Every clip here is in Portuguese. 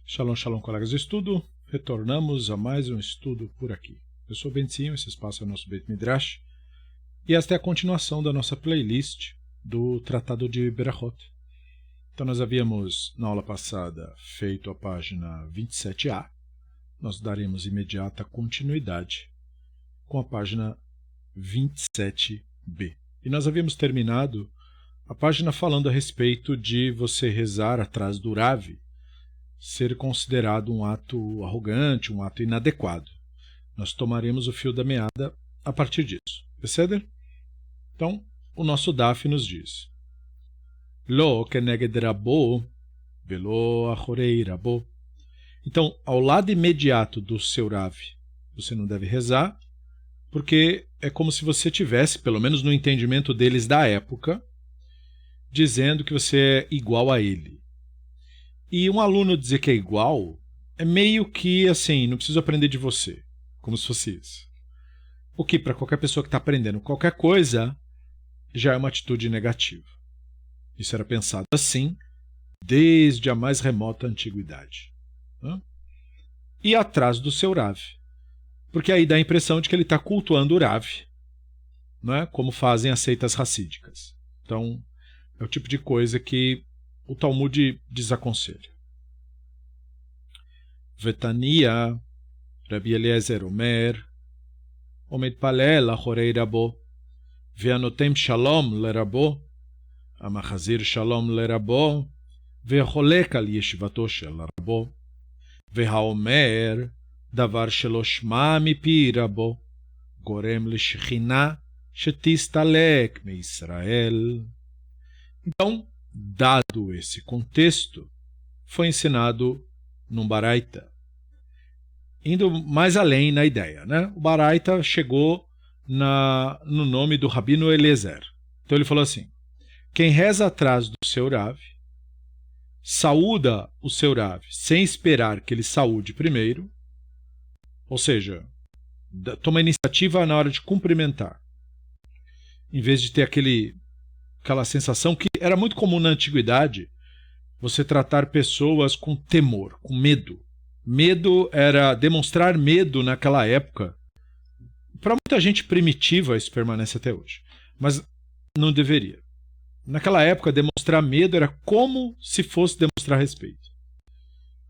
Shalom, shalom, colegas de estudo. Retornamos a mais um estudo por aqui. Eu sou o Benzinho, esse espaço é o nosso Beit Midrash. E esta é a continuação da nossa playlist do Tratado de Berachot. Então nós havíamos, na aula passada, feito a página 27a. Nós daremos imediata continuidade com a página 27b. E nós havíamos terminado a página falando a respeito de você rezar atrás do Rav ser considerado um ato arrogante, um ato inadequado. Nós tomaremos o fio da meada a partir disso. Percebe? Então, o nosso Daf nos diz: Lo keneged rabo, velo achorei rabo. Então, ao lado imediato do seu Rav, você não deve rezar, porque é como se você tivesse, pelo menos no entendimento deles da época, dizendo que você é igual a ele. E um aluno dizer que é igual é meio que assim, não preciso aprender de você, como se fosse isso. O que para qualquer pessoa que está aprendendo qualquer coisa já é uma atitude negativa. Isso era pensado assim desde a mais remota antiguidade. E atrás do seu Rav. Porque aí dá a impressão de que ele está cultuando o Rav, não é? Como fazem as seitas racídicas. Então, é o tipo de coisa que o Talmud desaconselha. Vetania, Rabi Eliezer Omer, Omed Palel achorei rabo, ve'anotem shalom lerabo, amachazir shalom lerabo, ve'cholek al yeshivato shel rabo, ve'haomer davar shelo shma mipi rabo, gorem leshechina shetistalek meIsrael. Então, dado esse contexto, foi ensinado num Baraita. Indo mais além na ideia, né? O Baraita chegou no nome do Rabino Eliezer. Então ele falou assim: quem reza atrás do seu Rav, saúda o seu Rav sem esperar que ele saúde primeiro, ou seja, toma iniciativa na hora de cumprimentar, em vez de ter aquela sensação que era muito comum na antiguidade, você tratar pessoas com temor, com medo. Medo era demonstrar medo naquela época. Para muita gente primitiva, isso permanece até hoje. Mas não deveria. Naquela época, demonstrar medo era como se fosse demonstrar respeito.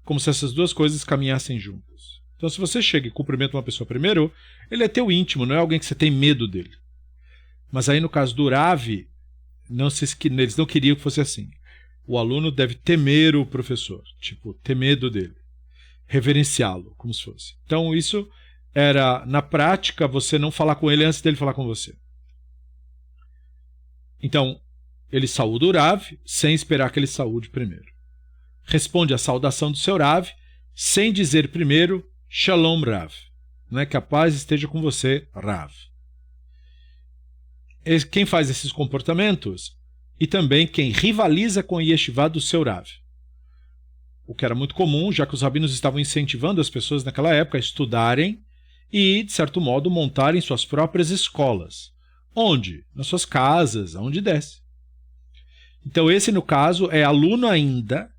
Como se essas duas coisas caminhassem juntas. Então, se você chega e cumprimenta uma pessoa primeiro, ele é teu íntimo, não é alguém que você tem medo dele. Mas aí, no caso do Rav, eles não queriam que fosse assim. O aluno deve temer o professor, tipo, ter medo dele, reverenciá-lo, como se fosse. Então isso era, na prática, você não falar com ele antes dele falar com você. Então, ele saúda o Rav, sem esperar que ele saúde primeiro. Responde à saudação do seu Rav, sem dizer primeiro, Shalom Rav, não é que a paz esteja com você, Rav. Quem faz esses comportamentos e também quem rivaliza com o yeshivá do seu Rav. O que era muito comum, já que os rabinos estavam incentivando as pessoas naquela época a estudarem e, de certo modo, montarem suas próprias escolas. Onde? Nas suas casas, aonde desce. Então esse, no caso, é aluno ainda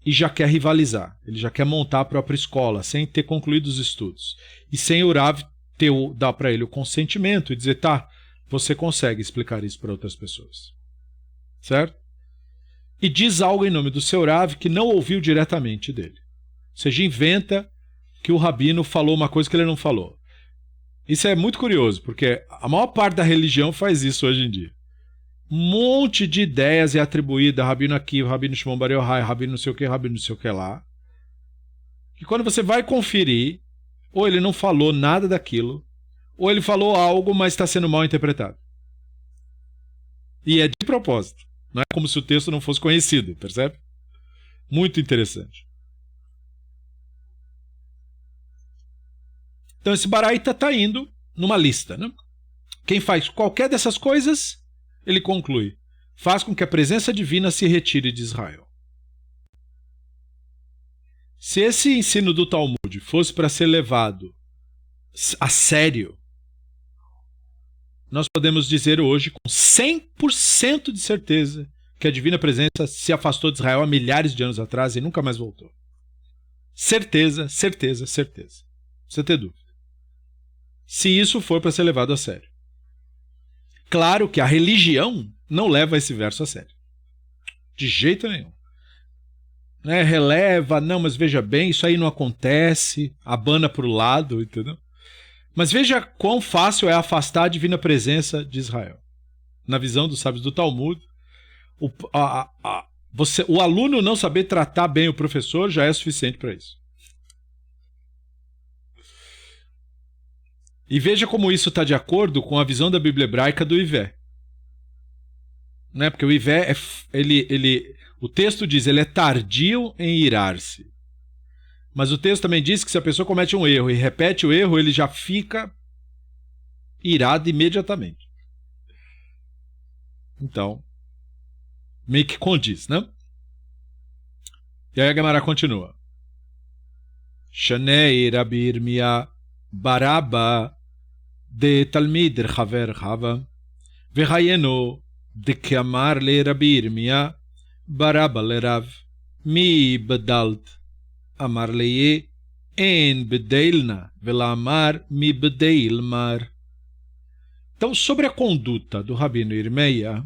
e já quer rivalizar. Ele já quer montar a própria escola, sem ter concluído os estudos. E sem o Rav dar para ele o consentimento e dizer, tá, você consegue explicar isso para outras pessoas. Certo? E diz algo em nome do seu Rav que não ouviu diretamente dele. Ou seja, inventa que o rabino falou uma coisa que ele não falou. Isso é muito curioso, porque a maior parte da religião faz isso hoje em dia. Um monte de ideias é atribuída a rabino aqui, o rabino Shimon Bar Yochai, rabino não sei o que, rabino não sei o que lá. E quando você vai conferir, ou ele não falou nada daquilo, ou ele falou algo, mas está sendo mal interpretado. E é de propósito. Não é como se o texto não fosse conhecido, percebe? Muito interessante. Então esse Baraita está indo numa lista, né? Quem faz qualquer dessas coisas, ele conclui, faz com que a presença divina se retire de Israel. Se esse ensino do Talmud fosse para ser levado a sério, nós podemos dizer hoje com 100% de certeza que a divina presença se afastou de Israel há milhares de anos atrás e nunca mais voltou. Certeza, certeza, certeza. Você ter dúvida. Se isso for para ser levado a sério. Claro que a religião não leva esse verso a sério. De jeito nenhum. Né? Releva, não, mas veja bem, isso aí não acontece, abana para o lado, entendeu? Mas veja quão fácil é afastar a divina presença de Israel. Na visão dos sábios do Talmud, o aluno não saber tratar bem o professor já é suficiente para isso. E veja como isso está de acordo com a visão da Bíblia hebraica do Ivé. Né? Porque o Ivé, o texto diz, ele é tardio em irar-se. Mas o texto também diz que se a pessoa comete um erro e repete o erro, ele já fica irado imediatamente. Então, meio que condiz, né? E aí a Gemara continua. Shanei Rabi Irmia Baraba de Talmid Chaver Chava Vehayeno de Kamar le Rabi Irmia Baraba le Rav Mi Bedalt Amar leye en bedeilna vela amar mi bedeilmar. Então, sobre a conduta do Rabino Irmeia,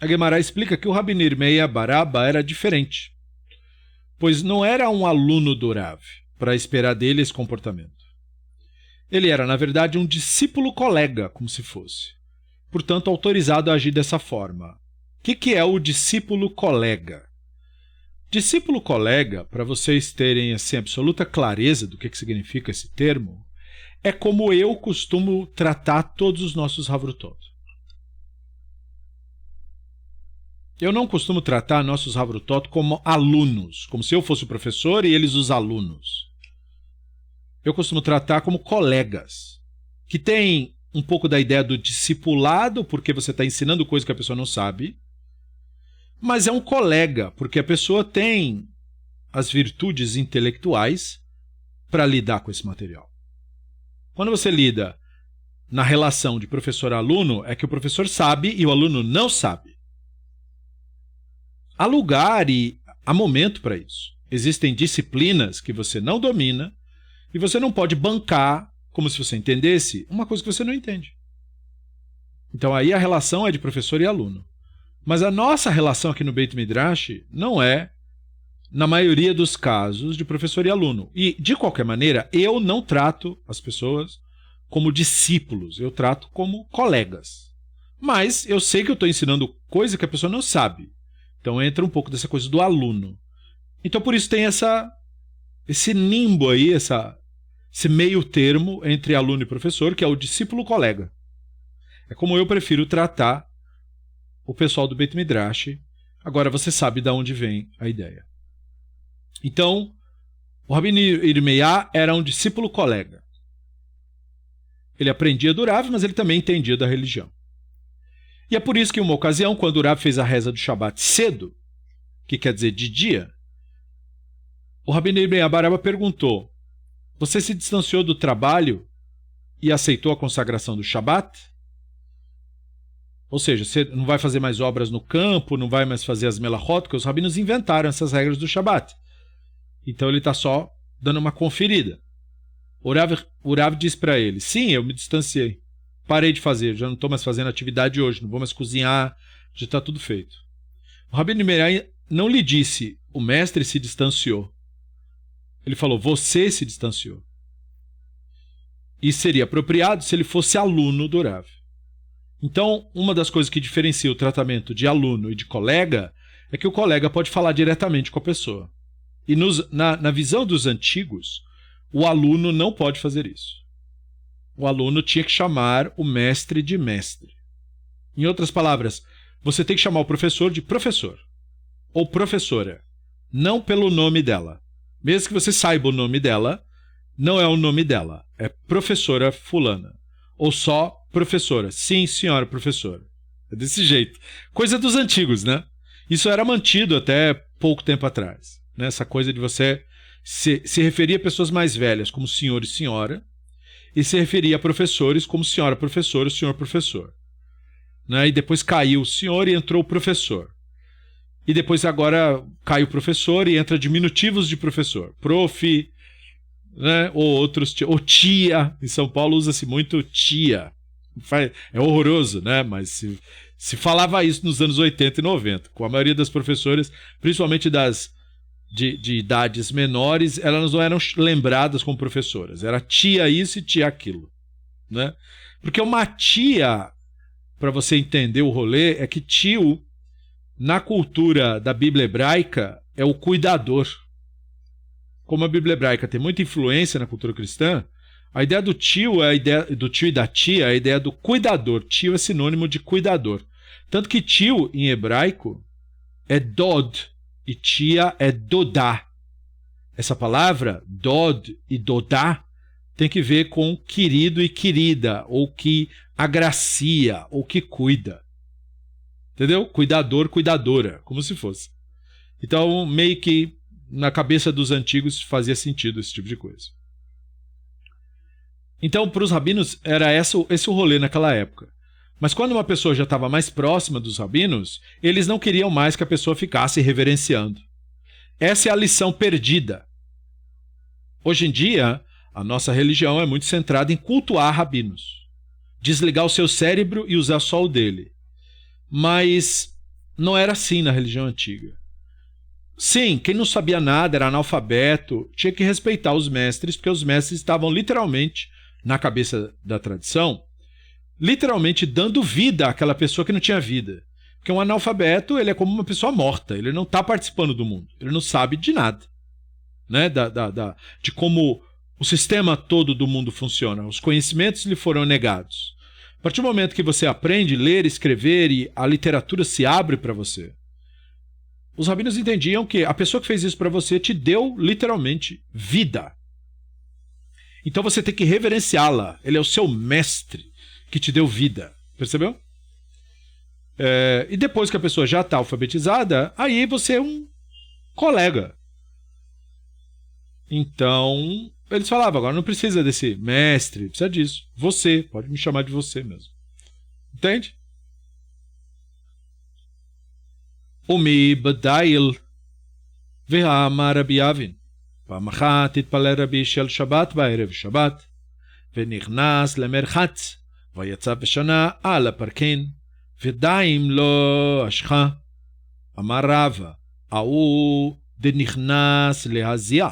a Gemara explica que o Rabino Irmeia Baraba era diferente, pois não era um aluno do Rav para esperar dele esse comportamento. Ele era, na verdade, um discípulo colega, como se fosse, portanto autorizado a agir dessa forma. O que é o discípulo colega? Discípulo colega, para vocês terem assim, absoluta clareza do que significa esse termo, é como eu costumo tratar todos os nossos Havrutot. Eu não costumo tratar nossos Havrutot como alunos, como se eu fosse o professor e eles os alunos. Eu costumo tratar como colegas, que têm um pouco da ideia do discipulado, porque você está ensinando coisa que a pessoa não sabe, mas é um colega, porque a pessoa tem as virtudes intelectuais para lidar com esse material. Quando você lida na relação de professor-aluno, é que o professor sabe e o aluno não sabe. Há lugar e há momento para isso. Existem disciplinas que você não domina e você não pode bancar, como se você entendesse, uma coisa que você não entende. Então aí a relação é de professor e aluno. Mas a nossa relação aqui no Beit Midrash não é, na maioria dos casos, de professor e aluno. E, de qualquer maneira, eu não trato as pessoas como discípulos, eu trato como colegas. Mas eu sei que eu estou ensinando coisa que a pessoa não sabe. Então entra um pouco dessa coisa do aluno. Então por isso tem esse nimbo aí, esse meio termo entre aluno e professor, que é o discípulo-colega. É como eu prefiro tratar o pessoal do Beit Midrash. Agora você sabe de onde vem a ideia. Então, o Rabino Irmeia era um discípulo colega. Ele aprendia do Rav, mas ele também entendia da religião. E é por isso que, em uma ocasião, quando o Rav fez a reza do Shabat cedo, que quer dizer de dia, o Rabino Irmeia Baraba perguntou: você se distanciou do trabalho e aceitou a consagração do Shabat? Ou seja, você não vai fazer mais obras no campo, não vai mais fazer as melachot, porque os rabinos inventaram essas regras do Shabat. Então ele está só dando uma conferida. O Rav diz para ele: sim, eu me distanciei. Parei de fazer, já não estou mais fazendo atividade hoje, não vou mais cozinhar, já está tudo feito. O Rabino Irmeia não lhe disse: o mestre se distanciou. Ele falou: você se distanciou. E seria apropriado se ele fosse aluno do Rav. Então, uma das coisas que diferencia o tratamento de aluno e de colega é que o colega pode falar diretamente com a pessoa. E na visão dos antigos, o aluno não pode fazer isso. O aluno tinha que chamar o mestre de mestre. Em outras palavras, você tem que chamar o professor de professor ou professora, não pelo nome dela. Mesmo que você saiba o nome dela, não é o nome dela, é professora fulana. Ou só professora. Sim, senhora professora. É desse jeito. Coisa dos antigos, né? Isso era mantido até pouco tempo atrás. Né? Essa coisa de você se referir a pessoas mais velhas como senhor e senhora, e se referir a professores como senhora professora e senhor professor. Né? E depois caiu o senhor e entrou o professor. E depois agora cai o professor e entra diminutivos de professor. Prof, né? Ou outros, ou tia. Em São Paulo usa-se muito tia. É horroroso, né? Mas se falava isso nos anos 80 e 90. Com a maioria das professoras, principalmente de idades menores, elas não eram lembradas como professoras. Era tia isso e tia aquilo, né? Porque uma tia, para você entender o rolê, é que tio, na cultura da Bíblia hebraica, é o cuidador. Como a Bíblia hebraica tem muita influência na cultura cristã, a ideia do tio é a ideia do tio e da tia, é a ideia do cuidador. Tio é sinônimo de cuidador. Tanto que tio em hebraico é dod e tia é dodá. Essa palavra dod e dodá tem que ver com querido e querida, ou que agracia, ou que cuida. Entendeu? Cuidador, cuidadora, como se fosse. Então, meio que na cabeça dos antigos fazia sentido esse tipo de coisa. Então, para os rabinos, era esse o rolê naquela época. Mas quando uma pessoa já estava mais próxima dos rabinos, eles não queriam mais que a pessoa ficasse reverenciando. Essa é a lição perdida. Hoje em dia, a nossa religião é muito centrada em cultuar rabinos. Desligar o seu cérebro e usar só o dele. Mas não era assim na religião antiga. Sim, quem não sabia nada, era analfabeto, tinha que respeitar os mestres, porque os mestres estavam literalmente, na cabeça da tradição, literalmente dando vida àquela pessoa que não tinha vida. Porque um analfabeto, ele é como uma pessoa morta, ele não está participando do mundo, ele não sabe de nada, né? De como o sistema todo do mundo funciona. Os conhecimentos lhe foram negados. A partir do momento que você aprende a ler, escrever e a literatura se abre para você, os rabinos entendiam que a pessoa que fez isso para você te deu literalmente vida. Então você tem que reverenciá-la. Ele é o seu mestre que te deu vida. Percebeu? E depois que a pessoa já está alfabetizada, aí você é um colega. Então, eles falavam, agora não precisa desse mestre, precisa disso. Você, pode me chamar de você mesmo. Entende? Umi badail ve'amar Rabbi Avin. פעם אחת התפלל רבי של שבת בערב שבת, ונכנס למרחץ, ויצא בשנה על הפרקין, ודיים לא אשכה. אמר רבא, ההוא דנכנס להזיע,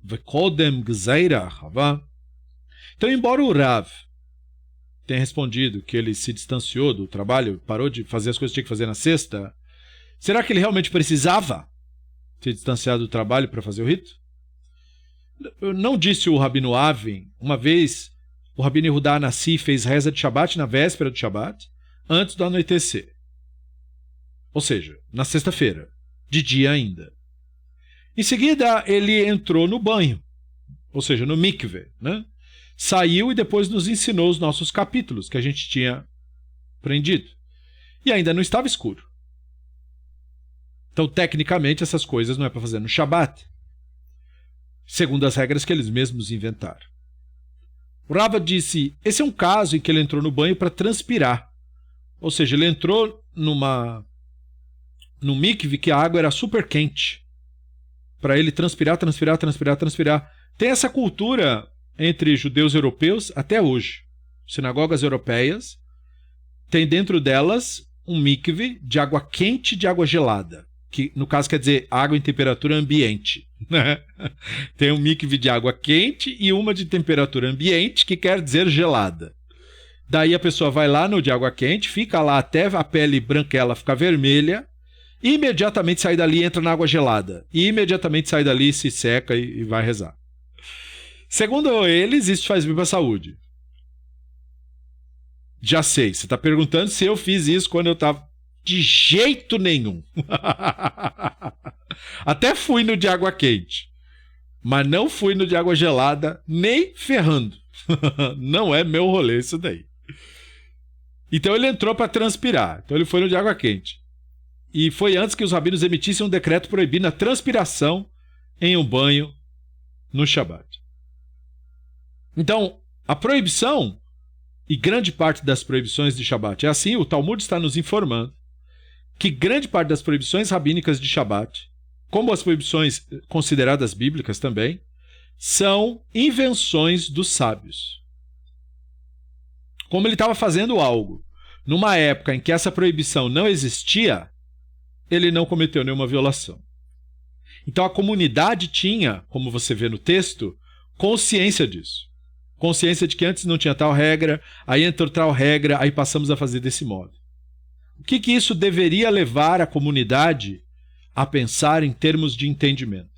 וקודם גזירה חווה. Então, embora o Rav tenha respondido que ele se distanciou do trabalho, parou de fazer as coisas que tinha que fazer na sexta, será que ele realmente precisava se distanciar do trabalho para fazer o rito? Não disse o Rabino Avin, uma vez o Rabino Yehudá Anassi fez reza de Shabat na véspera do Shabat, antes do anoitecer. Ou seja, na sexta-feira, de dia ainda. Em seguida, ele entrou no banho, ou seja, no mikveh, né? Saiu e depois nos ensinou os nossos capítulos que a gente tinha aprendido. E ainda não estava escuro. Então, tecnicamente, essas coisas não é para fazer no Shabat, segundo as regras que eles mesmos inventaram. O Rava disse, esse é um caso em que ele entrou no banho para transpirar. Ou seja, ele entrou num mikve que a água era super quente. Para ele transpirar. Tem essa cultura entre judeus europeus até hoje. Sinagogas europeias têm dentro delas um mikve de água quente e de água gelada. Que no caso quer dizer água em temperatura ambiente. Né? Tem um mikve de água quente e uma de temperatura ambiente, que quer dizer gelada. Daí a pessoa vai lá no de água quente, fica lá até a pele branquela ficar vermelha, e imediatamente sai dali e entra na água gelada. E imediatamente sai dali, se seca e vai rezar. Segundo eles, isso faz bem para a saúde. Já sei, você está perguntando se eu fiz isso quando eu estava... De jeito nenhum. Até fui no de água quente, mas não fui no de água gelada, nem ferrando. Não é meu rolê isso daí. Então ele entrou para transpirar. Então ele foi no de água quente. E foi antes que os rabinos emitissem um decreto proibindo a transpiração em um banho no Shabat. Então, a proibição, e grande parte das proibições de Shabat é assim, o Talmud está nos informando que grande parte das proibições rabínicas de Shabat, como as proibições consideradas bíblicas também, são invenções dos sábios. Como ele estava fazendo algo numa época em que essa proibição não existia, ele não cometeu nenhuma violação. Então a comunidade tinha, como você vê no texto, consciência disso. Consciência de que antes não tinha tal regra, aí entrou tal regra, aí passamos a fazer desse modo. O que isso deveria levar a comunidade a pensar em termos de entendimento?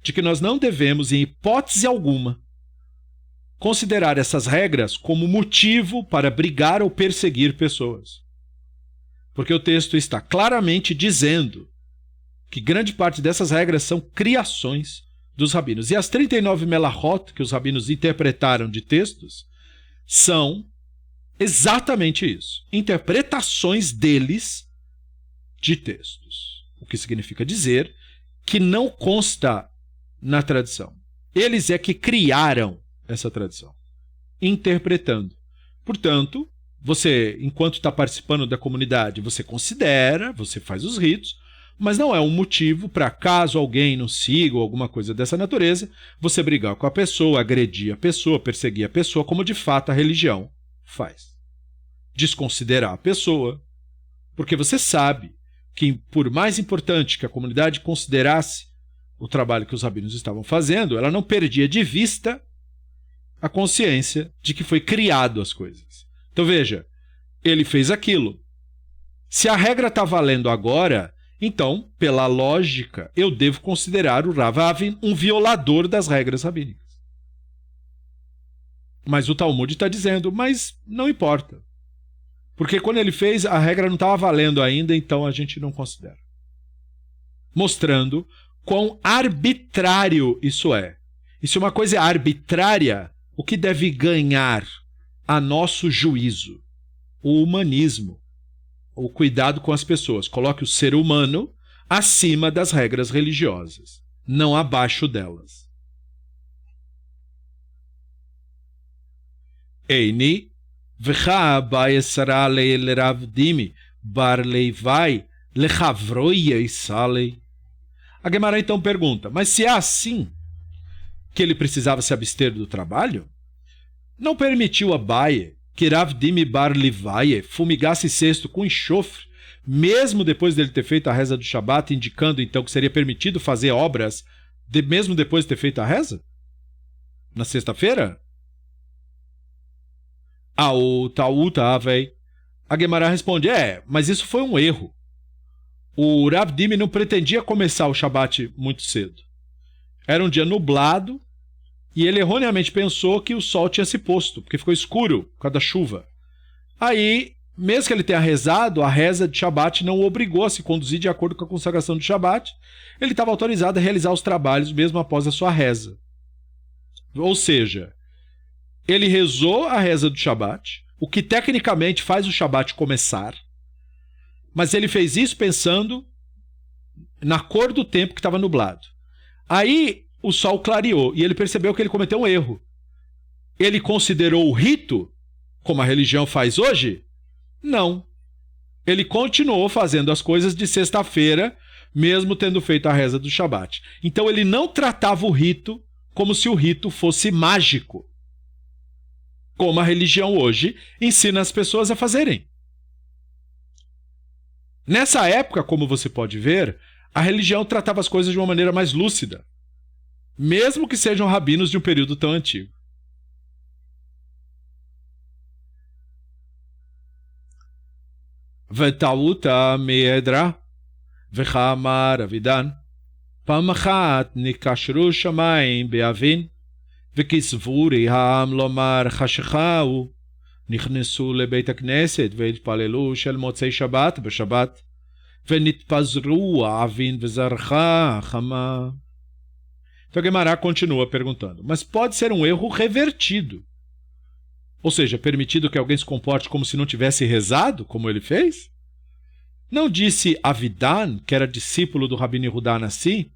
De que nós não devemos, em hipótese alguma, considerar essas regras como motivo para brigar ou perseguir pessoas. Porque o texto está claramente dizendo que grande parte dessas regras são criações dos rabinos. E as 39 melachot que os rabinos interpretaram de textos são exatamente isso. Interpretações deles de textos. O que significa dizer que não consta na tradição. Eles é que criaram essa tradição, interpretando. Portanto, você, enquanto está participando da comunidade, você considera, você faz os ritos, mas não é um motivo para, caso alguém não siga ou alguma coisa dessa natureza, você brigar com a pessoa, agredir a pessoa, perseguir a pessoa, como de fato a religião faz. Desconsiderar a pessoa, porque você sabe que, por mais importante que a comunidade considerasse o trabalho que os rabinos estavam fazendo, ela não perdia de vista a consciência de que foi criado as coisas. Então veja, ele fez aquilo. Se a regra está valendo agora, então, pela lógica, eu devo considerar o Rav Avin um violador das regras rabínicas. Mas o Talmud está dizendo, mas não importa. Porque quando ele fez, a regra não estava valendo ainda, então a gente não considera. Mostrando quão arbitrário isso é. E se uma coisa é arbitrária, o que deve ganhar a nosso juízo? O humanismo. O cuidado com as pessoas. Coloque o ser humano acima das regras religiosas, não abaixo delas. Eini v'cha ba'esara le'erav dimi bar leivai lechavroia isalei. A Gemara então pergunta, mas se é assim que ele precisava se abster do trabalho, não permitiu a Baie que Rav Dimi bar Levaye fumigasse cesto com enxofre, mesmo depois dele ter feito a reza do Shabat, indicando então que seria permitido fazer obras mesmo depois de ter feito a reza? Na sexta-feira? A Gemara responde, mas isso foi um erro. O Rav Dimi não pretendia começar o Shabat muito cedo. Era um dia nublado, e ele erroneamente pensou que o sol tinha se posto, porque ficou escuro por causa da chuva. Aí, mesmo que ele tenha rezado, a reza de Shabat não o obrigou a se conduzir de acordo com a consagração do Shabat. Ele estava autorizado a realizar os trabalhos mesmo após a sua reza. Ou seja, ele rezou a reza do Shabat, o que tecnicamente faz o Shabat começar, mas ele fez isso pensando na cor do tempo que estava nublado. Aí, o sol clareou e ele percebeu que ele cometeu um erro. Ele considerou o rito, como a religião faz hoje? Não. Ele continuou fazendo as coisas de sexta-feira, mesmo tendo feito a reza do Shabat. Então ele não tratava o rito como se o rito fosse mágico, como a religião hoje ensina as pessoas a fazerem. Nessa época, como você pode ver, a religião tratava as coisas de uma maneira mais lúcida, mesmo que sejam rabinos de um período tão antigo. V'tauta me'edra v'chamar avidan פעם אחת נקשרו שמיים באבין וכסבורי העם לומר חשיכה הוא נכנסו לבית הכנסת והתפללו של מוצאי שבת בשבת ונתפזרו האבין וזרחה החמה. Então Guemará continua perguntando, mas pode ser um erro revertido, ou seja, permitido que alguém se comporte como se não tivesse rezado, como ele fez? Não disse Avidan, que era discípulo do Rabino Yehudá Hanassi,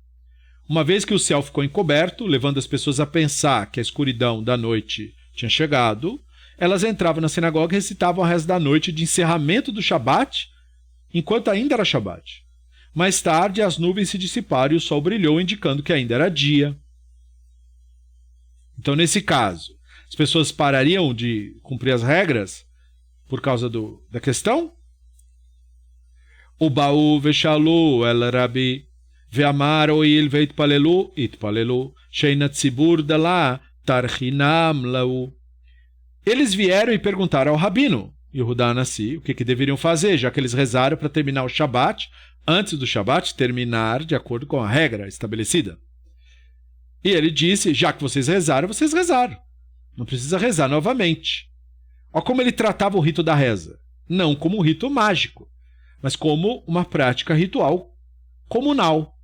uma vez que o céu ficou encoberto, levando as pessoas a pensar que a escuridão da noite tinha chegado, elas entravam na sinagoga e recitavam a reza da noite de encerramento do Shabat enquanto ainda era Shabat. Mais tarde, as nuvens se dissiparam e o sol brilhou, indicando que ainda era dia. Então, nesse caso, as pessoas parariam de cumprir as regras por causa da questão? Uba'u ve'shalu el Rabi ve'amar oil ve'itpalelu itpalelu sheina tzibur dala tarchinam lau. Eles vieram e perguntaram ao Rabino Yehudá Hanassi o que deveriam fazer, já que eles rezaram para terminar o Shabat, antes do Shabat terminar de acordo com a regra estabelecida. E ele disse, já que vocês rezaram. Não precisa rezar novamente. Olha como ele tratava o rito da reza. Não como um rito mágico, mas como uma prática ritual comunal.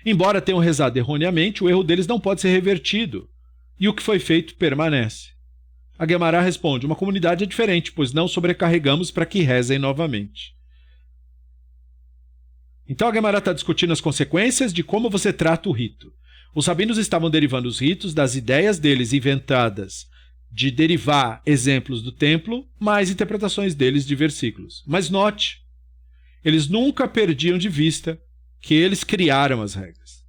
Embora tenham rezado erroneamente, o erro deles não pode ser revertido, e o que foi feito permanece. A Guemará responde, uma comunidade é diferente, pois não sobrecarregamos para que rezem novamente. Então a Guemará está discutindo as consequências de como você trata o rito. Os rabinos estavam derivando os ritos das ideias deles inventadas de derivar exemplos do templo, mais interpretações deles de versículos. Mas note, eles nunca perdiam de vista que eles criaram as regras.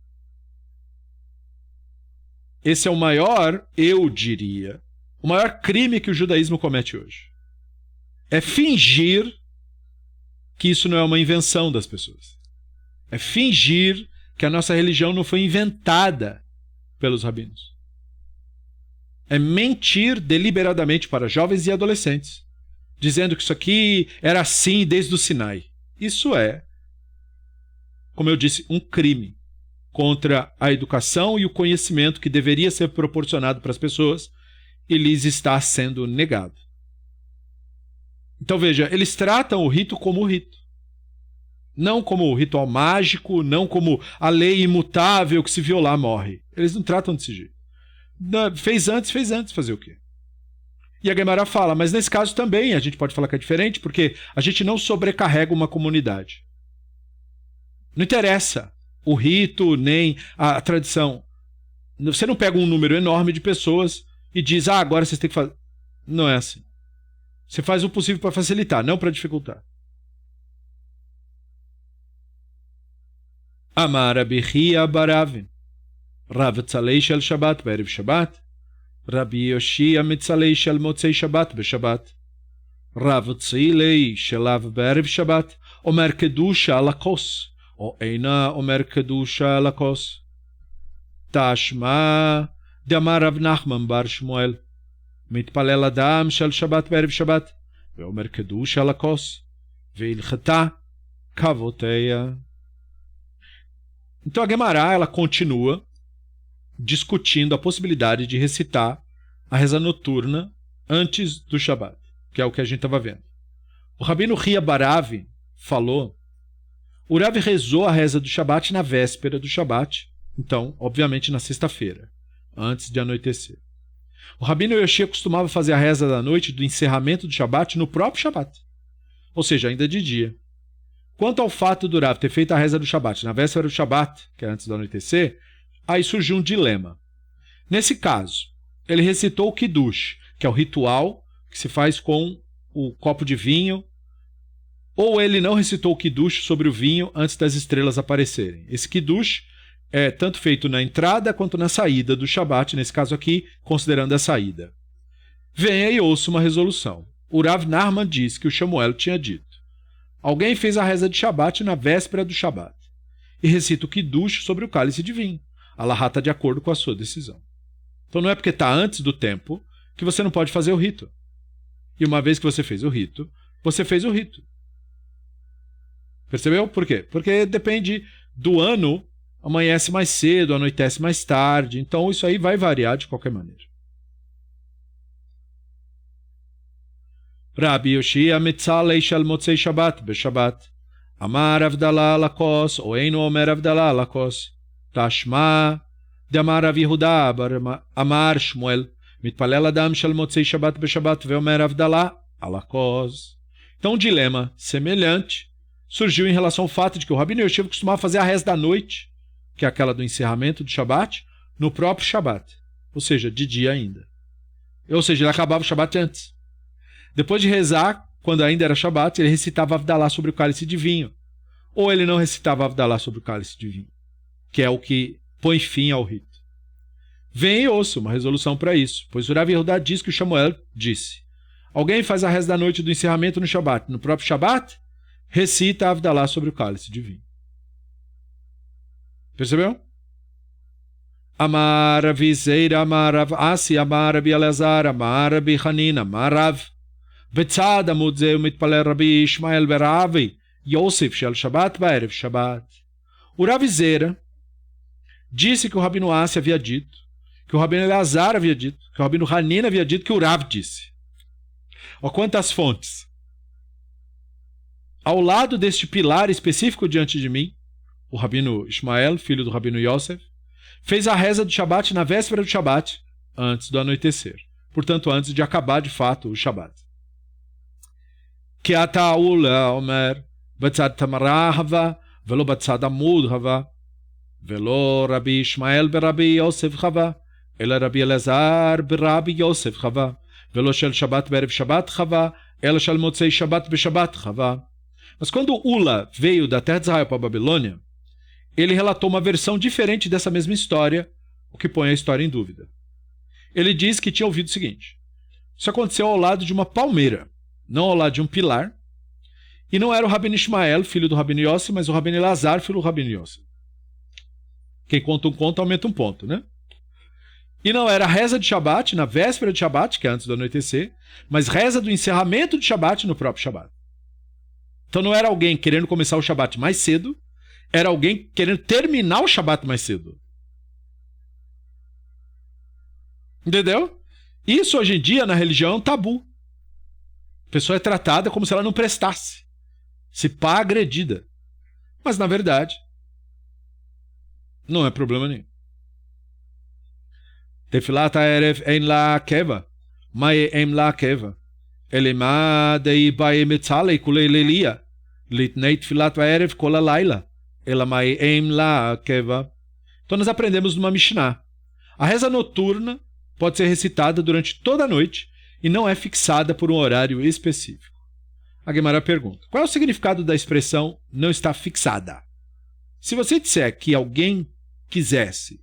Esse é o maior, eu diria, o maior crime que o judaísmo comete hoje. É fingir que isso não é uma invenção das pessoas. É fingir que a nossa religião não foi inventada pelos rabinos. É mentir deliberadamente para jovens e adolescentes, dizendo que isso aqui era assim desde o Sinai. Isso é, como eu disse, um crime contra a educação e o conhecimento que deveria ser proporcionado para as pessoas e lhes está sendo negado. Então veja, eles tratam o rito como rito. Não como o ritual mágico, não como a lei imutável que se violar morre. Eles não tratam desse jeito. Fez antes, fazer o quê? E a Guemará fala, mas nesse caso também a gente pode falar que é diferente, porque a gente não sobrecarrega uma comunidade. Não interessa o rito, nem a tradição. Você não pega um número enorme de pessoas e diz, agora vocês têm que fazer. Não é assim. Você faz o possível para facilitar, não para dificultar. Amar Rabi Chia bar Rav, Rav tzalei shel Shabbat be'erev Shabbat, Rabi Yoshia mitzalei shel motzei Shabbat be'Shabbat, Rav tzilei shelav be'erev Shabbat, omer kedusha lakos, o eina omer kedusha lakos. Tashma de'amar Rav Nachman bar Shmuel, mitpalel adam shel Shabbat be'erev Shabbat, ve'omer kedusha lakos, ve'ilchata kavoteia. Então a Guemará, ela continua discutindo a possibilidade de recitar a reza noturna antes do Shabat, que é o que a gente estava vendo. O Rabino Chia bar Rav falou, o Rav rezou a reza do Shabat na véspera do Shabat, então, obviamente, na sexta-feira, antes de anoitecer. O Rabino Yoshia costumava fazer a reza da noite do encerramento do Shabat no próprio Shabat, ou seja, ainda de dia. Quanto ao fato do Rav ter feito a reza do Shabat na véspera do Shabat, que é antes do anoitecer, aí surgiu um dilema. Nesse caso, ele recitou o Kiddush, que é o ritual que se faz com o copo de vinho, ou ele não recitou o Kiddush sobre o vinho antes das estrelas aparecerem. Esse Kiddush é tanto feito na entrada quanto na saída do Shabat, nesse caso aqui, considerando a saída. Venha e ouça uma resolução. O Rav Nachman diz que o Shemuel tinha dito, alguém fez a reza de Shabat na véspera do Shabat e recita o Kiddush sobre o cálice de vinho. Alahá está de acordo com a sua decisão. Então não é porque está antes do tempo que você não pode fazer o rito. E uma vez que você fez o rito, você fez o rito. Percebeu? Por quê? Porque depende do ano, amanhece mais cedo, anoitece mais tarde. Então isso aí vai variar de qualquer maneira. Rabi Yoshia mitzalei shel motzei Shabbat be'Shabbat. Amar Avdala lakos, o einu omer Avdala lakos. Tashma de'amar Rav Yehuda bar Amar Shmuel. Mitpalel adam shel motzei Shabbat be'Shabbat ve'omer Avdala alakos. Então um dilema semelhante surgiu em relação ao fato de que o Rabino Yoshia costumava fazer a reza da noite, que é aquela do encerramento do Shabat, no próprio Shabat, ou seja, de dia ainda. Ou seja, ele acabava o Shabat antes. Depois de rezar quando ainda era Shabat, ele recitava Avdalá sobre o cálice de vinho. Ou ele não recitava Avdalá sobre o cálice de vinho, que é o que põe fim ao rito. Vem e ouça uma resolução para isso, pois o Rav Yehudá diz que o Shamuel disse: alguém faz a reza da noite do encerramento no Shabat, no próprio Shabat, recita Avdalá sobre o cálice de vinho. Percebeu? Amar Rav Zeira, Amar Rav Asi, Amar Rav Elazar, Amar Rav Hanina, Amar Rav Betzad Amud Zeu Mitpalel Rabi Ishmael Beravi Yosef Shel Shabbat Ba'erev Shabbat. O Rav Zeira disse que o Rabino Asi havia dito, que o Rabino Elazar havia dito, que o Rabino Hanina havia dito, que o Rav disse. Ó, quantas fontes! Ao lado deste pilar específico diante de mim, o Rabino Ishmael, filho do Rabino Yosef, fez a reza do Shabat na véspera do Shabat, antes do anoitecer. Portanto, antes de acabar de fato o Shabat. Que ataula omer batzad tamara hava velo batzad amud hava velo Rabbi Ishmael berabi Yosef hava ela Rabbi Elazar berabi Yosef hava velo shel Shabat berev Shabat hava ela shel motzei Shabat beshabat hava. Mas quando Ula veio da terra de Israel para a Babilônia, ele relatou uma versão diferente dessa mesma história, o que põe a história em dúvida. Ele diz que tinha ouvido o seguinte: isso aconteceu ao lado de uma palmeira, não ao lado de um pilar, e não era o Rabino Ishmael, filho do Rabino Yossi, mas o Rabino Elazar, filho do Rabino Yossi. Quem conta um conto aumenta um ponto, né? E não era reza de Shabat, na véspera de Shabat, que é antes do anoitecer, mas reza do encerramento de Shabat no próprio Shabat. Então não era alguém querendo começar o Shabat mais cedo, era alguém querendo terminar o Shabat mais cedo. Entendeu? Isso hoje em dia na religião é um tabu. A pessoa é tratada como se ela não prestasse. Se pá, agredida. Mas na verdade, não é problema nenhum. Tefilat ha'erev ein la keva, mai em la keva. Elema dei bae metzalei kulei lelia, litnei tefilat ha'erev kol ha'layla. Elamai em la keva. Então nós aprendemos numa Mishnah. A reza noturna pode ser recitada durante toda a noite e não é fixada por um horário específico. A Gemara pergunta: qual é o significado da expressão não está fixada? Se você disser que alguém quisesse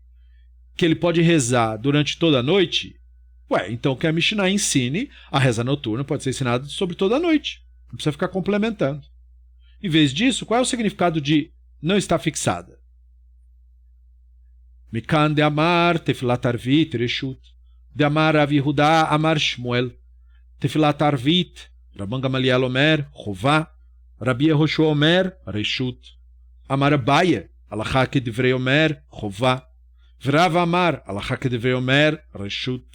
que ele pode rezar durante toda a noite, então que a Mishnah ensine a reza noturna pode ser ensinada sobre toda a noite. Não precisa ficar complementando. Em vez disso, qual é o significado de não está fixada? Mikan de amar tefilat arvit reshut, de amar Rav Yehudá amar Shmuel, tefilat arvit, Rabban Gamaliel omer chová, Rabi Yehoshua omer reshut, amar Abaye alachá kedvrei omer chová, Vrav amar alachá kedvrei omer reshut.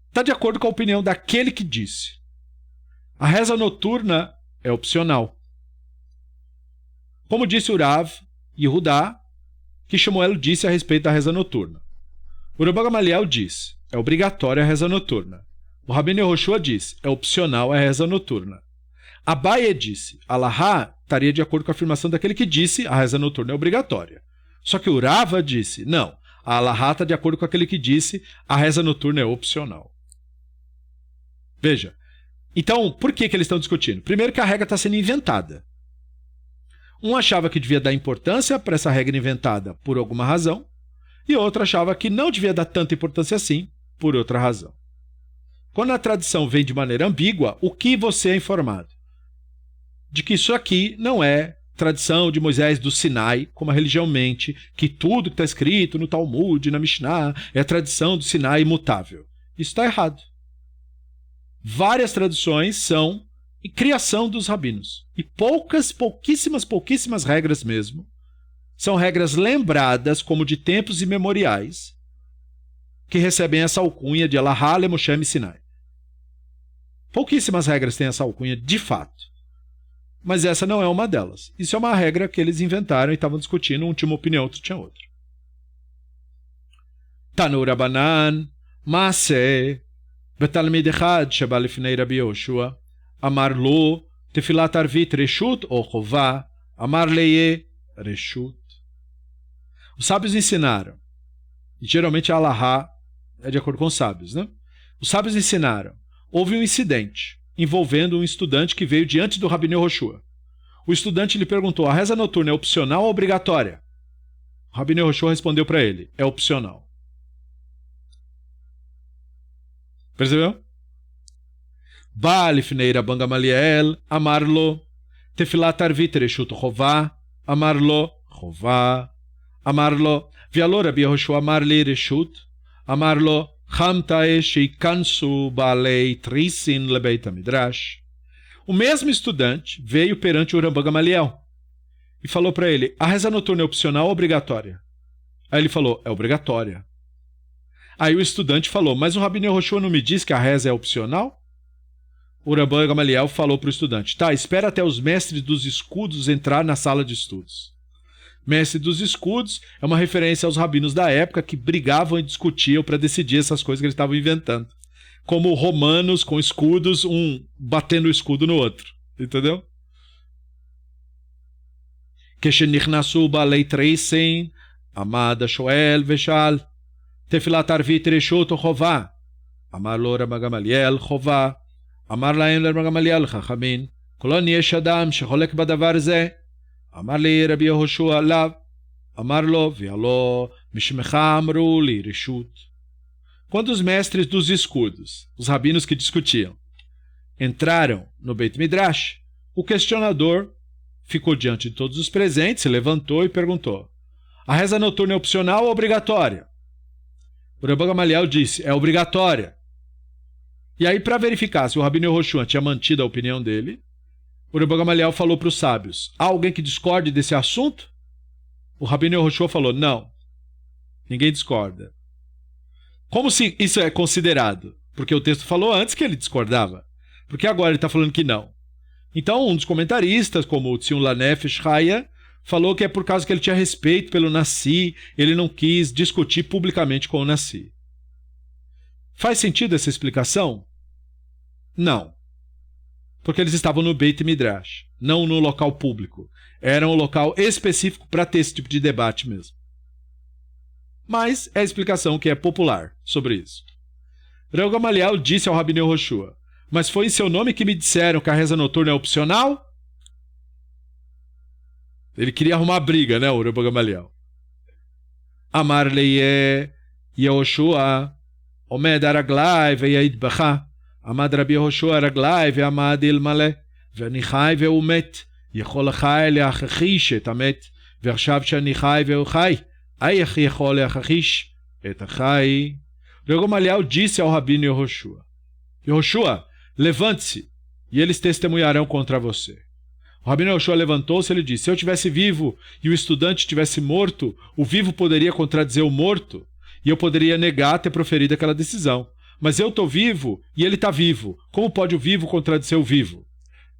Está de acordo com a opinião daquele que disse: a reza noturna é opcional. Como disse o Rav Yehudá, que Shmuel disse a respeito da reza noturna. O Rabban Gamaliel diz: é obrigatória a reza noturna. O Rabino Yehoshua diz: é opcional a reza noturna. Abaye disse: alahá estaria de acordo com a afirmação daquele que disse a reza noturna é obrigatória. Só que o Rava disse: não, a alahá está de acordo com aquele que disse a reza noturna é opcional. Veja, então por que eles estão discutindo? Primeiro que a regra está sendo inventada. Um achava que devia dar importância para essa regra inventada por alguma razão, e outro achava que não devia dar tanta importância assim por outra razão. Quando a tradição vem de maneira ambígua, o que você é informado? De que isso aqui não é tradição de Moisés do Sinai, como a religião mente, que tudo que está escrito no Talmud, na Mishnah, é a tradição do Sinai imutável. Isso está errado. Várias tradições são criação dos rabinos. E pouquíssimas regras mesmo, são regras lembradas como de tempos imemoriais, que recebem essa alcunha de Alahá Lemoshe Sinai. Pouquíssimas regras têm essa alcunha de fato. Mas essa não é uma delas. Isso é uma regra que eles inventaram e estavam discutindo, um tinha uma opinião, outro tinha outra. Tanu Rabanan, Maaseh, Betalmid Echad, Sheba Lifnei Rabi Yehoshua, Amar Lo, Tefilat Arvit Reshut ou Chová, Amar Leye Reshut. Os sábios ensinaram, e geralmente a Alahá é de acordo com os sábios, né? Os sábios ensinaram, houve um incidente, envolvendo um estudante que veio diante do Rabino Yehoshua. O estudante lhe perguntou: a reza noturna é opcional ou obrigatória? O Rabino Yehoshua respondeu para ele: é opcional. Percebeu? Ba lifnei Rabban Gamaliel, amar lo, tefilat arvit reshut chová, amar lo, chová, amar lo, ve'alo Rabbi Yehoshua amar li reshut, amar lo, chamtae sheikansu baalei trisin lebeit midrash. O mesmo estudante veio perante o Rabban Gamaliel e falou para ele: a reza noturna é opcional ou obrigatória? Aí ele falou: é obrigatória. Aí o estudante falou: mas o Rabino Yehoshua não me disse que a reza é opcional? O Rabban Gamaliel falou para o estudante: tá, espera até os mestres dos escudos entrar na sala de estudos. Mestre dos escudos é uma referência aos rabinos da época que brigavam e discutiam para decidir essas coisas que eles estavam inventando. Como romanos com escudos, um batendo o escudo no outro. Entendeu? Keshenichnasu baalei treisin, amada shoel veshal, tefilat arvit reshut chová, amar lo Rabban Gamaliel chová, אמר להם לרבי גמליאל חכמים, כל יש אדם שחולק בדבר זה. אמר לי רבי יהושע לאו, אמר לו, והלא משמך אמרו לי רשות. Quando os mestres dos escudos, os rabinos que discutiam, entraram no Beit Midrash, o questionador ficou diante de todos os presentes, se levantou e perguntou: a reza noturna é opcional ou obrigatória? O Rabban Gamaliel disse: é obrigatória. E aí, para verificar se o Rabino Yehoshua tinha mantido a opinião dele, o Rabban Gamaliel falou para os sábios: há alguém que discorde desse assunto? O Rabino Yehoshua falou: não, ninguém discorda. Como se isso é considerado? Porque o texto falou antes que ele discordava. Porque agora ele está falando que não. Então, um dos comentaristas, como o Tzion Lanefesh Chaya, falou que é por causa que ele tinha respeito pelo Nassi, ele não quis discutir publicamente com o Nassi. Faz sentido essa explicação? Não. Porque eles estavam no Beit Midrash, não no local público. Era um local específico para ter esse tipo de debate mesmo. Mas é a explicação que é popular sobre isso. Rabban Gamaliel disse ao Rabino Yehoshua: mas foi em seu nome que me disseram que a reza noturna é opcional? Ele queria arrumar briga, né, o Rabban Gamaliel. Amar leye Yehoshua עומד הרגלי ויעיד בך, עמד רבי יהושע הרגלי ועמד אלמלא, ואני חי והוא מת, יכול החי להכחיש את המת, ועכשיו שאני חי והוא חי, איך יכול להכחיש את החי? Rabban Gamaliel disse ao Rabino Yehoshua: Yehoshua, levante-se, e eles testemunharão contra você. O Rabino Yehoshua levantou-se e ele disse: se eu tivesse vivo e o estudante tivesse morto, o vivo poderia contradizer o morto? E eu poderia negar ter proferido aquela decisão. Mas eu estou vivo e ele está vivo. Como pode o vivo contradizer o vivo?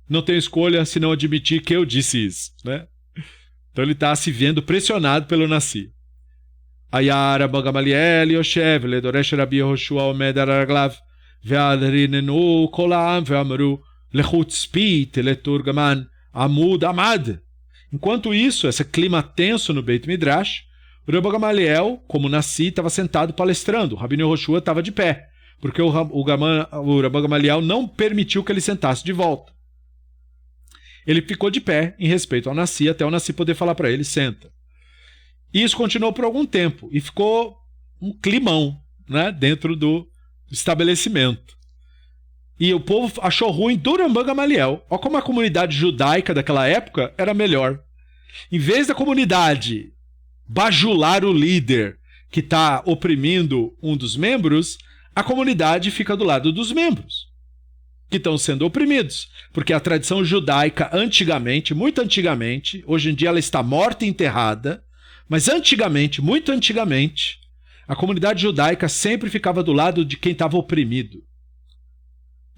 Não tenho escolha senão admitir que eu disse isso, né? Então ele está se vendo pressionado pelo Nassi. Aya Rabban Gamaliel Yoshev ledoresh Rabbi Yehoshua omed al raglav ve'adrinenu kol ha'am ve'amru lechutzpit leturgaman amud amad. Enquanto isso, esse clima tenso no Beit Midrash, o Rabban Gamaliel, como Nassi, estava sentado palestrando. O Rabino Yehoshua estava de pé, porque o Rabban Gamaliel não permitiu que ele sentasse de volta. Ele ficou de pé em respeito ao Nassi, até o Nassi poder falar para ele: senta. E isso continuou por algum tempo, e ficou um climão, né, dentro do estabelecimento. E o povo achou ruim do Rabban Gamaliel. Olha como a comunidade judaica daquela época era melhor. Em vez da comunidade bajular o líder que está oprimindo um dos membros, a comunidade fica do lado dos membros que estão sendo oprimidos. Porque a tradição judaica antigamente, muito antigamente, hoje em dia ela está morta e enterrada, mas antigamente, muito antigamente, a comunidade judaica sempre ficava do lado de quem estava oprimido.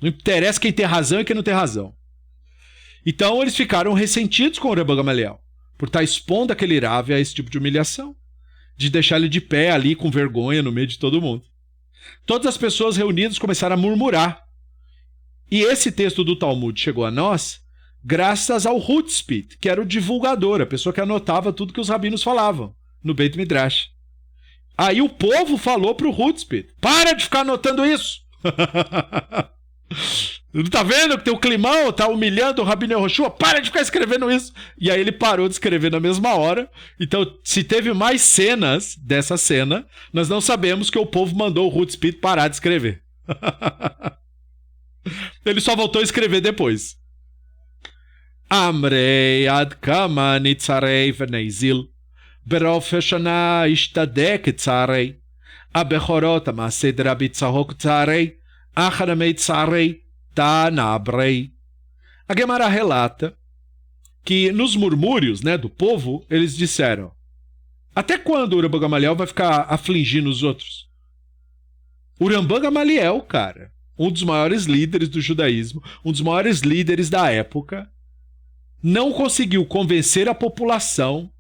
Não interessa quem tem razão e quem não tem razão. Então eles ficaram ressentidos com o Rabban Gamaliel por estar expondo aquele Rav a esse tipo de humilhação, de deixar ele de pé ali com vergonha no meio de todo mundo. Todas as pessoas reunidas começaram a murmurar. E esse texto do Talmud chegou a nós graças ao Hutzpit, que era o divulgador, a pessoa que anotava tudo que os rabinos falavam no Beit Midrash. Aí o povo falou para o Hutzpit: para de ficar anotando isso! Não tá vendo que tem o climão, tá humilhando o Rabino Yehoshua? Para de ficar escrevendo isso! E aí ele parou de escrever na mesma hora. Então, se teve mais cenas dessa cena, nós não sabemos que o povo mandou o Hutspit parar de escrever. Ele só voltou a escrever depois. Amrei ad kama nitzarei v'neizil berof shana ishtadek tzarei abechorot amased rabi tzahok tzarei achanamei tzarei tanabrei. A Gemara relata que nos murmúrios, né, do povo, eles disseram: até quando o Rambam Gamaliel vai ficar afligindo os outros? O Rambam Gamaliel, cara, um dos maiores líderes do judaísmo, um dos maiores líderes da época, não conseguiu convencer a população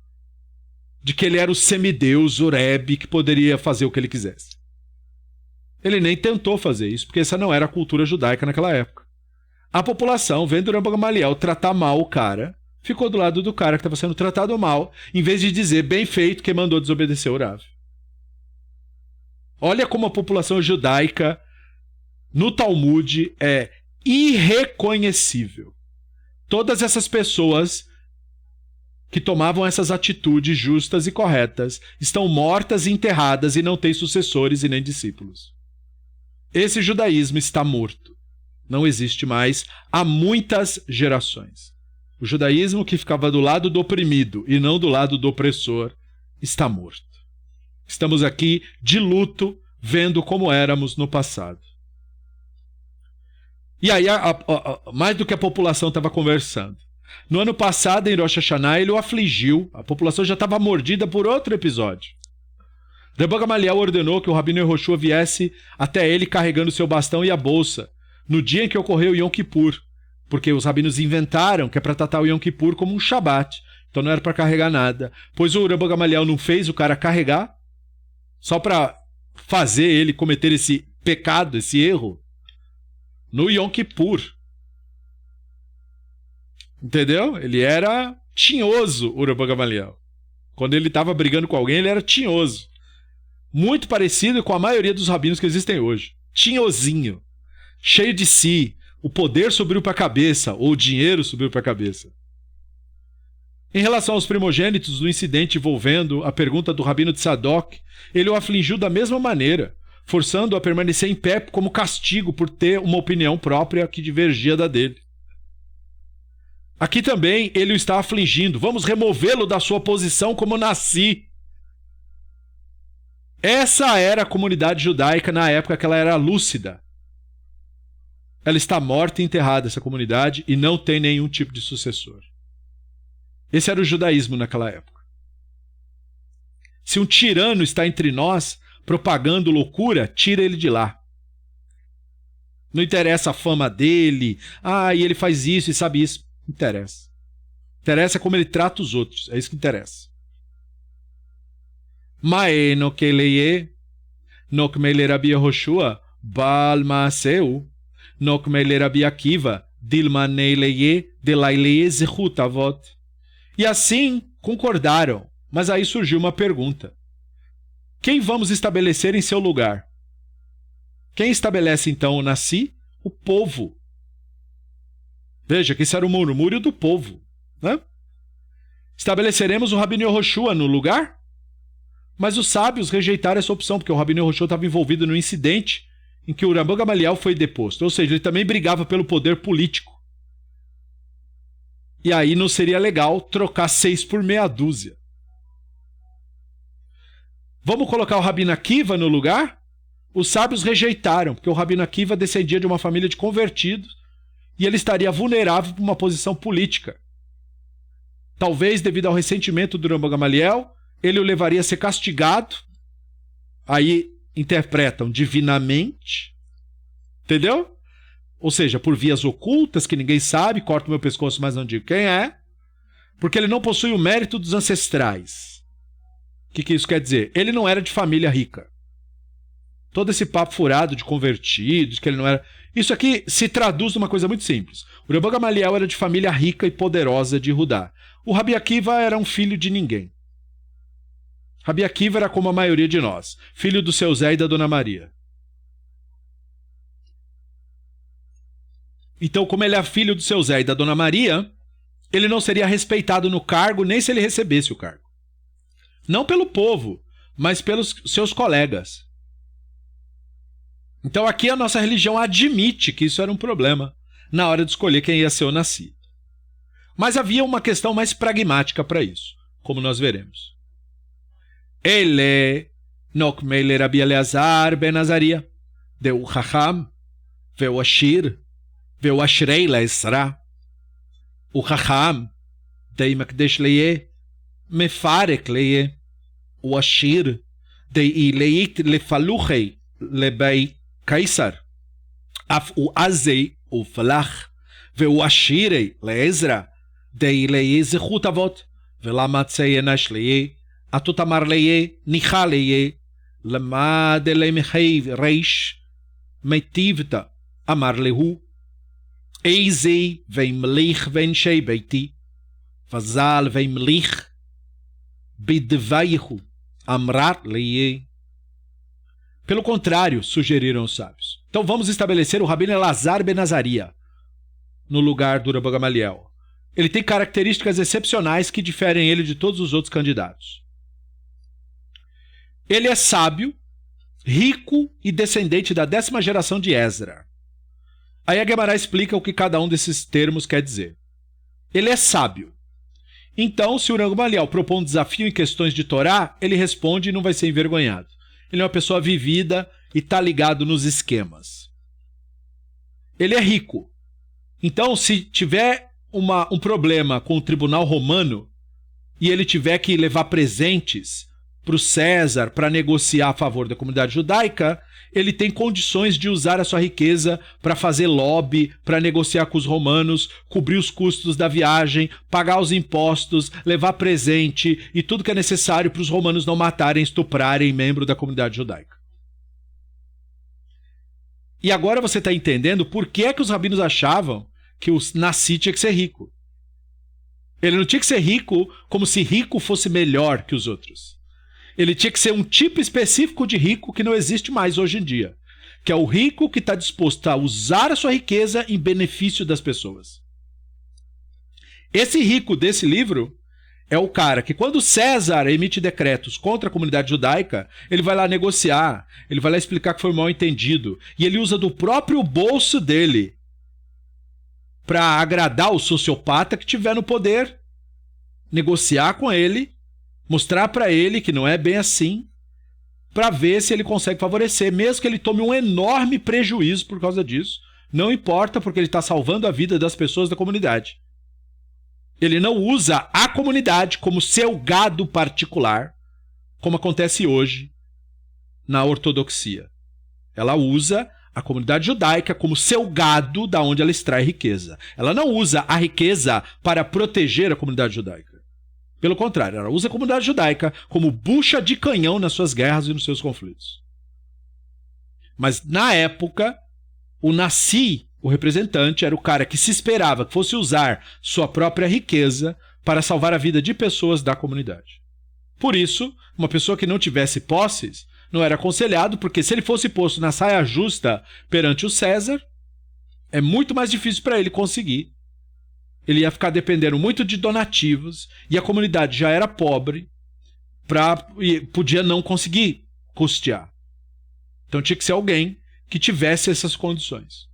de que ele era o semideus, o Rebbe, que poderia fazer o que ele quisesse. Ele nem tentou fazer isso, porque essa não era a cultura judaica naquela época. A população, vendo o Rambam Gamaliel tratar mal o cara, ficou do lado do cara que estava sendo tratado mal, em vez de dizer bem feito que mandou desobedecer o Rav. Olha como a população judaica no Talmud é irreconhecível. Todas essas pessoas que tomavam essas atitudes justas e corretas estão mortas e enterradas e não têm sucessores e nem discípulos. Esse judaísmo está morto. Não existe mais há muitas gerações. O judaísmo que ficava do lado do oprimido e não do lado do opressor está morto. Estamos aqui de luto, vendo como éramos no passado. E aí, mais do que a população estava conversando. No ano passado, em Rosh Hashanah, ele o afligiu. A população já estava mordida por outro episódio. Rambam Gamaliel ordenou que o Rabino Yehoshua viesse até ele carregando seu bastão e a bolsa, no dia em que ocorreu Yom Kippur, porque os rabinos inventaram que é para tratar o Yom Kippur como um Shabat, então não era para carregar nada. Pois o Rambam Gamaliel não fez o cara carregar, só para fazer ele cometer esse pecado, esse erro, no Yom Kippur. Entendeu? Ele era tinhoso, o Rambam Gamaliel. Quando ele estava brigando com alguém, ele era tinhoso. Muito parecido com a maioria dos rabinos que existem hoje. Tinhosinho. Cheio de si. O poder subiu para a cabeça, ou o dinheiro subiu para a cabeça. Em relação aos primogênitos do incidente envolvendo a pergunta do Rabino de Tzadok, ele o afligiu da mesma maneira, forçando-o a permanecer em pé como castigo por ter uma opinião própria que divergia da dele. Aqui também ele o está afligindo. Vamos removê-lo da sua posição como nasci. Essa era a comunidade judaica na época que ela era lúcida. Ela está morta e enterrada, essa comunidade, e não tem nenhum tipo de sucessor. Esse era o judaísmo naquela época. Se um tirano está entre nós, propagando loucura, tira ele de lá. Não interessa a fama dele, e ele faz isso e sabe isso. Não interessa. Interessa como ele trata os outros, é isso que interessa. Mae no keleye, no kmele Rabi Yehoshua, Baal Maaseu, no kmele Rabi Akiva, Dilmanei leye, delaileye zechut avot. E assim concordaram, mas aí surgiu uma pergunta. Quem vamos estabelecer em seu lugar? Quem estabelece então o Nassi? O povo. Veja que isso era o murmúrio do povo, né? Estabeleceremos o Rabino Yehoshua no lugar? Mas os sábios rejeitaram essa opção, porque o Rabino Yehoshua estava envolvido no incidente em que o Rambam Gamaliel foi deposto. Ou seja, ele também brigava pelo poder político. E aí não seria legal trocar 6 por meia dúzia. Vamos colocar o Rabino Akiva no lugar? Os sábios rejeitaram, porque o Rabino Akiva descendia de uma família de convertidos e ele estaria vulnerável para uma posição política. Talvez, devido ao ressentimento do Rambam Gamaliel, ele o levaria a ser castigado. Aí interpretam divinamente. Entendeu? Ou seja, por vias ocultas que ninguém sabe, corta o meu pescoço, mas não digo quem é. Porque ele não possui o mérito dos ancestrais. O que isso quer dizer? Ele não era de família rica. Todo esse papo furado de convertidos, que ele não era... Isso aqui se traduz numa coisa muito simples. O Rambam Gamaliel era de família rica e poderosa de Judá. O Rabi Akiva era um filho de ninguém. Rabi Akiva era como a maioria de nós, filho do seu Zé e da Dona Maria. Então, como ele é filho do seu Zé e da Dona Maria, ele não seria respeitado no cargo nem se ele recebesse o cargo. Não pelo povo, mas pelos seus colegas. Então aqui a nossa religião admite que isso era um problema na hora de escolher quem ia ser o Nassi. Mas havia uma questão mais pragmática para isso, como nós veremos. Ele nokmele Rabi Eleazar ben Azaria, deu Chacham, veu Ashir, veu Ashrei Laesra. O Chacham, dei Makdesh Leye, Mefarek Leye, o Ashir, dei Leit Lefaluchei, Lebei Kaisar, af o Azei, o Falach, veu Ashirei Leezra, dei Leye Zechut Avot, velamatzei Enash Leye, atutamar Leye, Nicha Leye, lama de Lemechei Reish, Meitivta, Amar Lehu, Eizei vem Melich vem Shei Beiti, Vazal vem Melich, Bidvaihu, Amrat Leye. Pelo contrário, sugeriram os sábios. Então vamos estabelecer o Rabino Elazar ben Azaria no lugar do Rabbi Gamaliel. Ele tem características excepcionais que diferem ele de todos os outros candidatos. Ele é sábio, rico e descendente da 10ª geração de Ezra. Aí a Gemara explica o que cada um desses termos quer dizer. Ele é sábio. Então, se o Rabbi Gamaliel propõe um desafio em questões de Torá, ele responde e não vai ser envergonhado. Ele é uma pessoa vivida e está ligado nos esquemas. Ele é rico. Então, se tiver um problema com o tribunal romano e ele tiver que levar presentes para o César para negociar a favor da comunidade judaica, ele tem condições de usar a sua riqueza para fazer lobby, para negociar com os romanos, cobrir os custos da viagem, pagar os impostos, levar presente e tudo que é necessário para os romanos não matarem, estuprarem membro da comunidade judaica. E agora você está entendendo por que é que os rabinos achavam que o Nassi tinha que ser rico. Ele não tinha que ser rico como se rico fosse melhor que os outros. Ele tinha que ser um tipo específico de rico que não existe mais hoje em dia, que é o rico que está disposto a usar a sua riqueza em benefício das pessoas. Esse rico desse livro é o cara que, quando César emite decretos contra a comunidade judaica, ele vai lá negociar, ele vai lá explicar que foi mal entendido, e ele usa do próprio bolso dele para agradar o sociopata que tiver no poder, negociar com ele, mostrar para ele que não é bem assim, para ver se ele consegue favorecer, mesmo que ele tome um enorme prejuízo por causa disso. Não importa, porque ele está salvando a vida das pessoas da comunidade. Ele não usa a comunidade como seu gado particular, como acontece hoje na ortodoxia. Ela usa a comunidade judaica como seu gado da onde ela extrai riqueza. Ela não usa a riqueza para proteger a comunidade judaica. Pelo contrário, ela usa a comunidade judaica como bucha de canhão nas suas guerras e nos seus conflitos. Mas, na época, o Nassi, o representante, era o cara que se esperava que fosse usar sua própria riqueza para salvar a vida de pessoas da comunidade. Por isso, uma pessoa que não tivesse posses não era aconselhado, porque se ele fosse posto na saia justa perante o César, é muito mais difícil para ele conseguir. Ele ia ficar dependendo muito de donativos, e a comunidade já era pobre, e podia não conseguir custear. Então tinha que ser alguém que tivesse essas condições.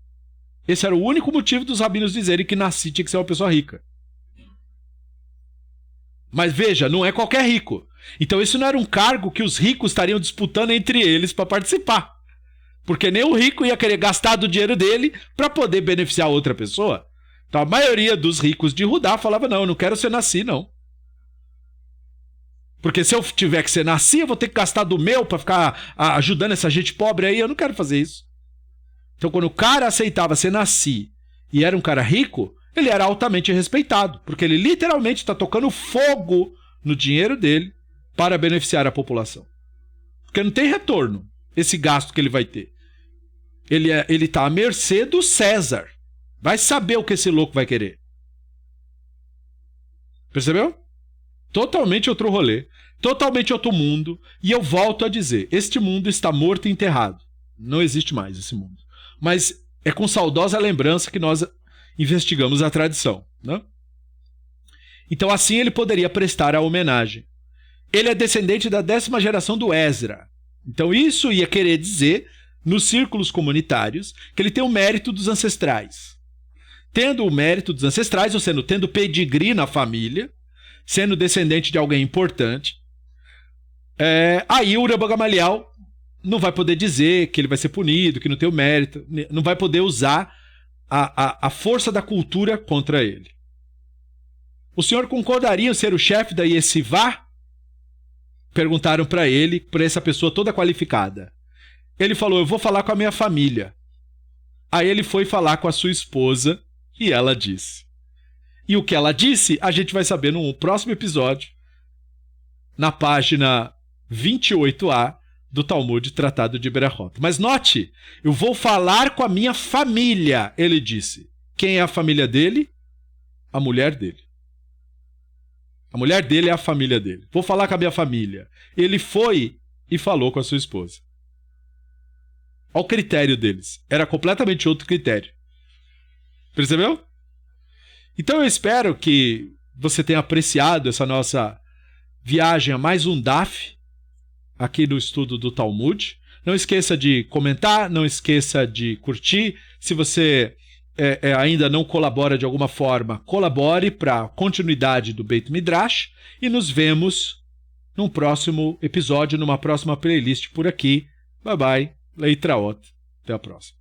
Esse era o único motivo dos rabinos dizerem que Nassi tinha que ser uma pessoa rica. Mas veja, não é qualquer rico. Então isso não era um cargo que os ricos estariam disputando entre eles para participar. Porque nem o rico ia querer gastar do dinheiro dele para poder beneficiar outra pessoa. Então a maioria dos ricos de Judá falava, não, eu não quero ser Nassi, não. Porque se eu tiver que ser Nassi, eu vou ter que gastar do meu para ficar ajudando essa gente pobre aí, eu não quero fazer isso. Então quando o cara aceitava ser Nassi e era um cara rico, ele era altamente respeitado, porque ele literalmente está tocando fogo no dinheiro dele para beneficiar a população. Porque não tem retorno esse gasto que ele vai ter. Ele está à mercê do César. Vai saber o que esse louco vai querer. Percebeu? Totalmente outro rolê. Totalmente outro mundo. E eu volto a dizer, este mundo está morto e enterrado. Não existe mais esse mundo. Mas é com saudosa lembrança que nós investigamos a tradição, né? Então assim ele poderia prestar a homenagem. Ele é descendente da 10ª geração do Ezra. Então isso ia querer dizer, nos círculos comunitários, que ele tem o mérito dos ancestrais. Tendo o mérito dos ancestrais, ou seja, tendo pedigree na família, sendo descendente de alguém importante, aí o Rabban Gamaliel não vai poder dizer que ele vai ser punido, que não tem o mérito, não vai poder usar a força da cultura contra ele. O senhor concordaria em ser o chefe da Yesivá? Perguntaram para ele, para essa pessoa toda qualificada. Ele falou, eu vou falar com a minha família. Aí ele foi falar com a sua esposa e ela disse. E o que ela disse, a gente vai saber no próximo episódio, na página 28a do Talmud Tratado de Berachot. Mas note, eu vou falar com a minha família, ele disse. Quem é a família dele? A mulher dele. A mulher dele é a família dele. Vou falar com a minha família. Ele foi e falou com a sua esposa. Olha o critério deles. Era completamente outro critério. Percebeu? Então eu espero que você tenha apreciado essa nossa viagem a mais um DAF aqui no estudo do Talmud. Não esqueça de comentar, não esqueça de curtir. Se você ainda não colabora de alguma forma, colabore para a continuidade do Beit Midrash e nos vemos num próximo episódio, numa próxima playlist por aqui. Bye bye, Leitraot. Até a próxima.